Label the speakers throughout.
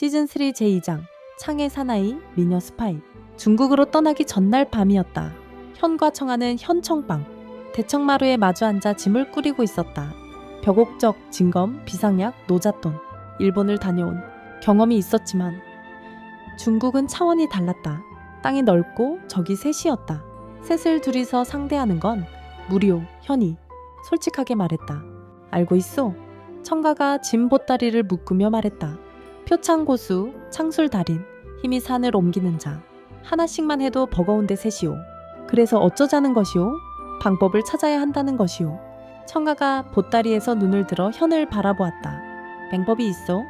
Speaker 1: 시즌3 제2장 창의 사나이 미녀 스파이. 중국으로 떠나기 전날 밤이었다. 현과 청아는 현청방 대청마루에 마주 앉아 짐을 꾸리고 있었다. 벽옥적, 진검, 비상약, 노잣돈. 일본을 다녀온 경험이 있었지만 중국은 차원이 달랐다. 땅이 넓고 적이 셋이었다. 셋을 둘이서 상대하는 건 무리오, 현이. 솔직하게 말했다. 알고 있소? 청가가 짐 보따리를 묶으며 말했다. 표창고수, 창술달인, 힘이 산을 옮기는 자. 하나씩만 해도 버거운데 셋이오. 그래서 어쩌자는 것이오? 방법을 찾아야 한다는 것이오. 청가가 보따리에서 눈을 들어 현을 바라보았다. 방법이 있어?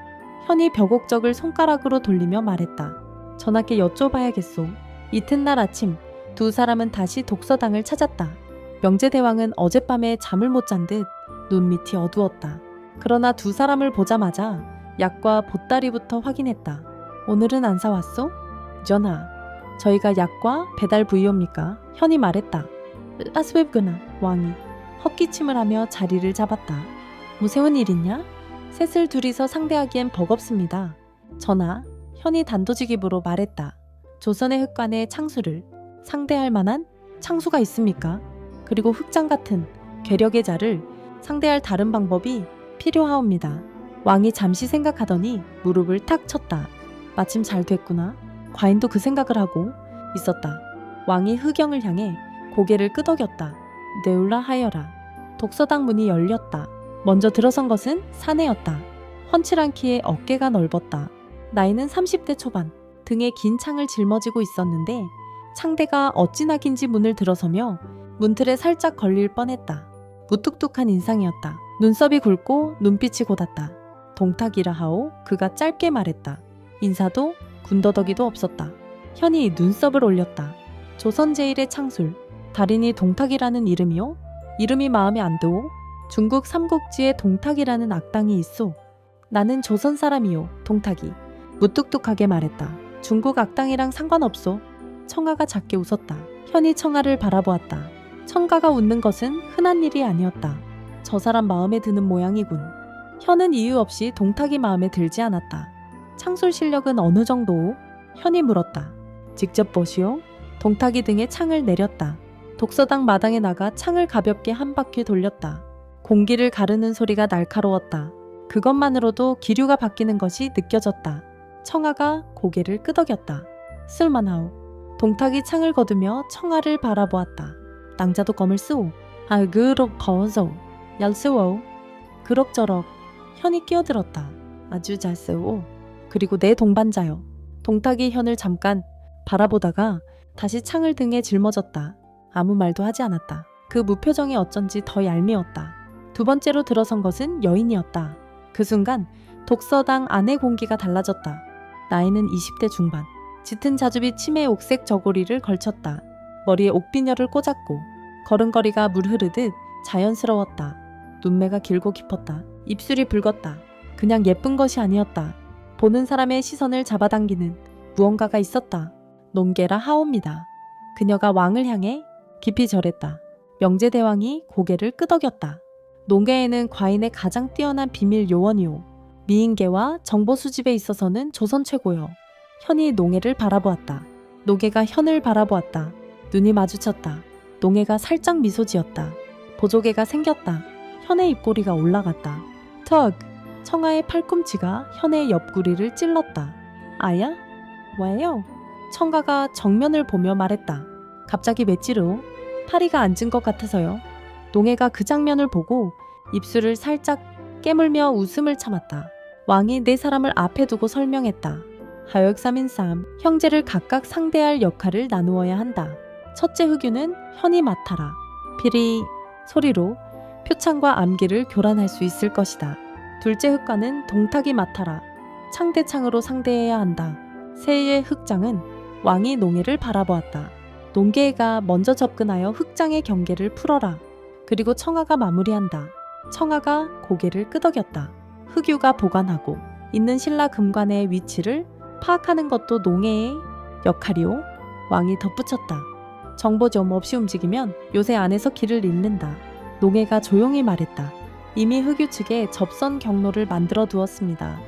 Speaker 1: 현이 벽옥적을 손가락으로 돌리며 말했다. 전하께 여쭤봐야겠소. 이튿날 아침 두 사람은 다시 독서당을 찾았다. 명제대왕은 어젯밤에 잠을 못 잔 듯 눈밑이 어두웠다. 그러나 두 사람을 보자마자 약과 보따리부터 확인했다. 오늘은 안 사왔소? 전하, 저희가 약과 배달 부이옵니까? 현이 말했다. 아스웹구나, 왕이. 헛기침을 하며 자리를 잡았다. 무세운 일 있냐? 셋을 둘이서 상대하기엔 버겁습니다. 전하, 현이 단도직입으로 말했다. 조선의 흑관에 창수를 상대할 만한 창수가 있습니까? 그리고 흑장 같은 괴력의 자를 상대할 다른 방법이 필요하옵니다. 왕이 잠시 생각하더니 무릎을 탁 쳤다. 마침 잘 됐구나. 과인도 그 생각을 하고 있었다. 왕이 흑영을 향해 고개를 끄덕였다. 네울라 하여라. 독서당 문이 열렸다. 먼저 들어선 것은 사내였다. 훤칠한 키에 어깨가 넓었다. 나이는 30대 초반. 등에 긴 창을 짊어지고 있었는데 창대가 어찌나 긴지 문을 들어서며 문틀에 살짝 걸릴 뻔했다. 무뚝뚝한 인상이었다. 눈썹이 굵고 눈빛이 고닫다. 동탁이라 하오. 그가 짧게 말했다. 인사도 군더더기도 없었다. 현이 눈썹을 올렸다. 조선 제1의 창술. 달인이 동탁이라는 이름이요? 이름이 마음에 안 드오? 중국 삼국지에 동탁이라는 악당이 있소. 나는 조선 사람이요. 동탁이. 무뚝뚝하게 말했다. 중국 악당이랑 상관없소. 청아가 작게 웃었다. 현이 청아를 바라보았다. 청가가 웃는 것은 흔한 일이 아니었다. 저 사람 마음에 드는 모양이군. 현은 이유 없이 동탁이 마음에 들지 않았다. 창술 실력은 어느 정도? 현이 물었다. 직접 보시오. 동탁이 등에 창을 내렸다. 독서당 마당에 나가 창을 가볍게 한 바퀴 돌렸다. 공기를 가르는 소리가 날카로웠다. 그것만으로도 기류가 바뀌는 것이 느껴졌다. 청아가 고개를 끄덕였다. 쓸만하오. 동탁이 창을 거두며 청아를 바라보았다. 낭자도 검을 쓰오. 아, 그럭 거워서 얄 쓰오. 그럭저럭. 현이 끼어들었다. 아주 잘 쓰오. 그리고 내 동반자요. 동탁이 현을 잠깐 바라보다가 다시 창을 등에 짊어졌다. 아무 말도 하지 않았다. 그 무표정이 어쩐지 더 얄미웠다. 두 번째로 들어선 것은 여인이었다. 그 순간 독서당 안의 공기가 달라졌다. 나이는 20대 중반. 짙은 자주빛 치매 옥색 저고리를 걸쳤다. 머리에 옥비녀를 꽂았고 걸음걸이가 물 흐르듯 자연스러웠다. 눈매가 길고 깊었다. 입술이 붉었다. 그냥 예쁜 것이 아니었다. 보는 사람의 시선을 잡아당기는 무언가가 있었다. 논게라 하옵니다. 그녀가 왕을 향해 깊이 절했다. 명제대왕이 고개를 끄덕였다. 논게에는 과인의 가장 뛰어난 비밀 요원이오. 미인계와 정보 수집에 있어서는 조선 최고요. 현이 농해를 바라보았다. 농해가 현을 바라보았다. 눈이 마주쳤다. 농해가 살짝 미소 지었다. 보조개가 생겼다. 현의 입꼬리가 올라갔다. 턱! 청아의 팔꿈치가 현의 옆구리를 찔렀다. 아야? 왜요? 청가가 정면을 보며 말했다. 갑자기 맷지로 파리가 앉은 것 같아서요. 농해가 그 장면을 보고 입술을 살짝 깨물며 웃음을 참았다. 왕이 네 사람을 앞에 두고 설명했다. 하역삼인삼, 형제를 각각 상대할 역할을 나누어야 한다. 첫째 흑유는 현이 맡아라. 피리 소리로 표창과 암기를 교란할 수 있을 것이다. 둘째 흑과는 동탁이 맡아라. 창대창으로 상대해야 한다. 셋의 흑장은 왕이 농해를 바라보았다. 농계가 먼저 접근하여 흑장의 경계를 풀어라. 그리고 청아가 마무리한다. 청아가 고개를 끄덕였다. 흑유가 보관하고 있는 신라 금관의 위치를 파악하는 것도 농해의 역할이오. 왕이 덧붙였다. 정보 좀 없이 움직이면 요새 안에서 길을 잃는다. 농해가 조용히 말했다. 이미 흑유 측에 접선 경로를 만들어 두었습니다.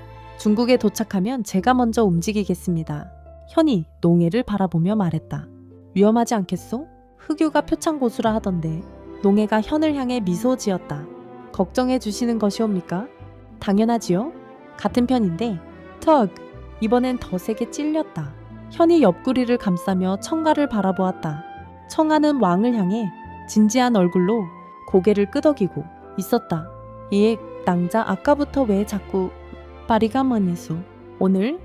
Speaker 1: 중국에 도착하면 제가 먼저 움직이겠습니다. 현이 농해를 바라보며 말했다. 위험하지 않겠소? 흑유가 표창고수라 하던데. 농해가 현을 향해 미소 지었다. 걱정해 주시는 것이옵니까? 당연하지요. 같은 편인데. 턱! 이번엔 더 세게 찔렸다. 현이 옆구리를 감싸며 청가를 바라보았다. 청아는 왕을 향해 진지한 얼굴로 고개를 끄덕이고 있었다. 예, 낭자 아까부터 왜 자꾸 파리가 뭐니소? 오늘?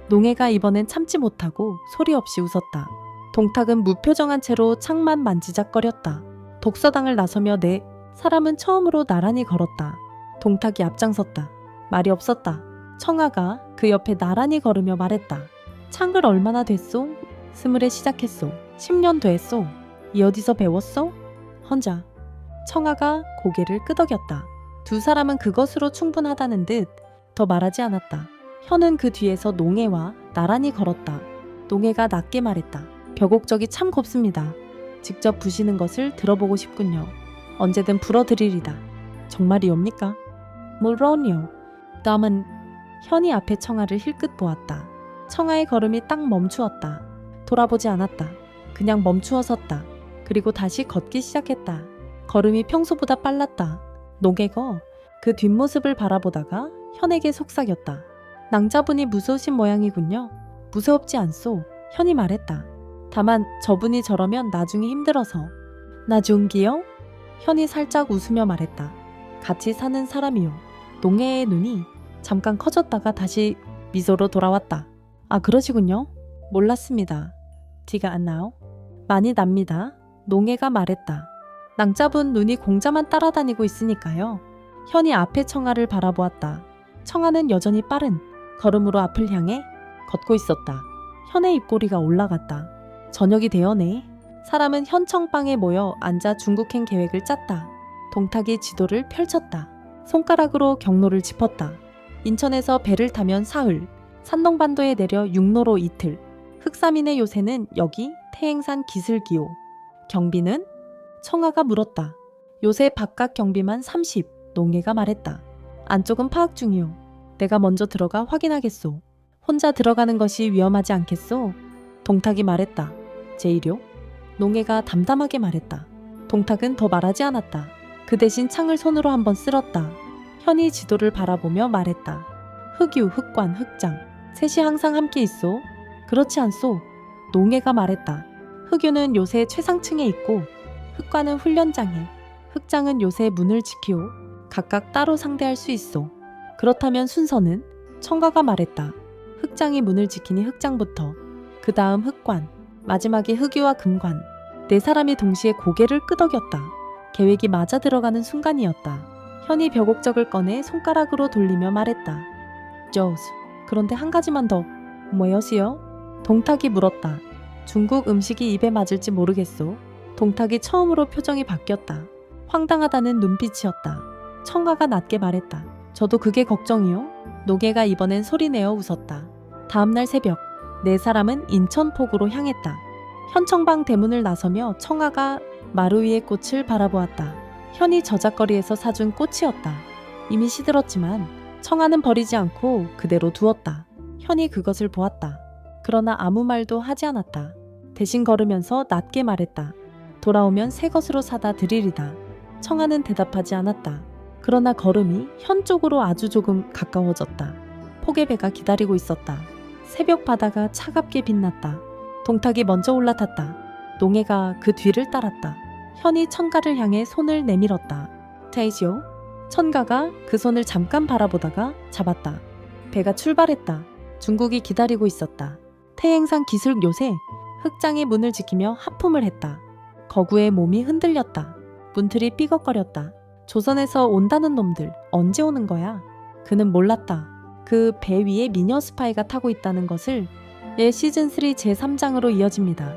Speaker 1: 농해가 이번엔 참지 못하고 소리 없이 웃었다. 동탁은 무표정한 채로 창만 만지작거렸다. 독서당을 나서며 내 사람은 처음으로 나란히 걸었다. 동탁이 앞장섰다. 말이 없었다. 청아가 그 옆에 나란히 걸으며 말했다. 창글 얼마나 됐소? 20에 시작했소. 10년 됐소. 이 어디서 배웠소? 혼자. 청아가 고개를 끄덕였다. 두 사람은 그것으로 충분하다는 듯 더 말하지 않았다. 현은 그 뒤에서 농해와 나란히 걸었다. 농해가 낮게 말했다. 벼곡적이 참 곱습니다. 직접 부시는 것을 들어보고 싶군요. 언제든 불어드리리다. 정말이옵니까? 물론요. 남은 현이 앞에 청아를 힐끗 보았다. 청아의 걸음이 딱 멈추었다. 돌아보지 않았다. 그냥 멈추어 섰다. 그리고 다시 걷기 시작했다. 걸음이 평소보다 빨랐다. 농해가 그 뒷모습을 바라보다가 현에게 속삭였다. 낭자분이 무서우신 모양이군요. 무섭지 않소. 현이 말했다. 다만 저분이 저러면 나중에 힘들어서. 나중기요? 현이 살짝 웃으며 말했다. 같이 사는 사람이요. 농해의 눈이 잠깐 커졌다가 다시 미소로 돌아왔다. 아, 그러시군요. 몰랐습니다. 티가 안 나오? 많이 납니다. 농해가 말했다. 낭자분 눈이 공자만 따라다니고 있으니까요. 현이 앞에 청아를 바라보았다. 청아는 여전히 빠른 걸음으로 앞을 향해 걷고 있었다. 현의 입꼬리가 올라갔다. 저녁이 되어네. 사람은 현청방에 모여 앉아 중국행 계획을 짰다. 동탁이 지도를 펼쳤다. 손가락으로 경로를 짚었다. 인천에서 배를 타면 사흘, 산동반도에 내려 육로로 이틀. 흑사민의 요새는 여기 태행산 기슭기요. 경비는? 청아가 물었다. 요새 바깥 경비만 30, 농해가 말했다. 안쪽은 파악 중이요. 내가 먼저 들어가 확인하겠소. 혼자 들어가는 것이 위험하지 않겠소? 동탁이 말했다. 제이료? 농해가 담담하게 말했다. 동탁은 더 말하지 않았다. 그 대신 창을 손으로 한번 쓸었다. 현이 지도를 바라보며 말했다. 흑유, 흑관, 흑장. 셋이 항상 함께 있소. 그렇지 않소? 농해가 말했다. 흑유는 요새 최상층에 있고 흑관은 훈련장에, 흑장은 요새 문을 지키오. 각각 따로 상대할 수 있어. 그렇다면 순서는? 청가가 말했다. 흑장이 문을 지키니 흑장부터, 그 다음 흑관, 마지막에 흑유와 금관. 네 사람이 동시에 고개를 끄덕였다. 계획이 맞아 들어가는 순간이었다. 현이 벼곡적을 꺼내 손가락으로 돌리며 말했다. 조스, 그런데 한 가지만 더. 뭐여시요? 동탁이 물었다. 중국 음식이 입에 맞을지 모르겠소. 동탁이 처음으로 표정이 바뀌었다. 황당하다는 눈빛이었다. 청가가 낮게 말했다. 저도 그게 걱정이요. 농해가 이번엔 소리내어 웃었다. 다음날 새벽, 네 사람은 인천폭으로 향했다. 현청방 대문을 나서며 청아가 마루 위의 꽃을 바라보았다. 현이 저작거리에서 사준 꽃이었다. 이미 시들었지만 청아는 버리지 않고 그대로 두었다. 현이 그것을 보았다. 그러나 아무 말도 하지 않았다. 대신 걸으면서 낮게 말했다. 돌아오면 새 것으로 사다 드리리다. 청아는 대답하지 않았다. 그러나 걸음이 현 쪽으로 아주 조금 가까워졌다. 포개배가 기다리고 있었다. 새벽 바다가 차갑게 빛났다. 동탁이 먼저 올라탔다. 농해가 그 뒤를 따랐다. 현이 천가를 향해 손을 내밀었다. 테이지오. 천가가 그 손을 잠깐 바라보다가 잡았다. 배가 출발했다. 중국이 기다리고 있었다. 태행산 기슭 요새 흑장이 문을 지키며 하품을 했다. 거구의 몸이 흔들렸다. 문틀이 삐걱거렸다. 조선에서 온다는 놈들 언제 오는 거야? 그는 몰랐다. 그 배 위에 미녀 스파이가 타고 있다는 것을. 시즌3 제3장으로 이어집니다.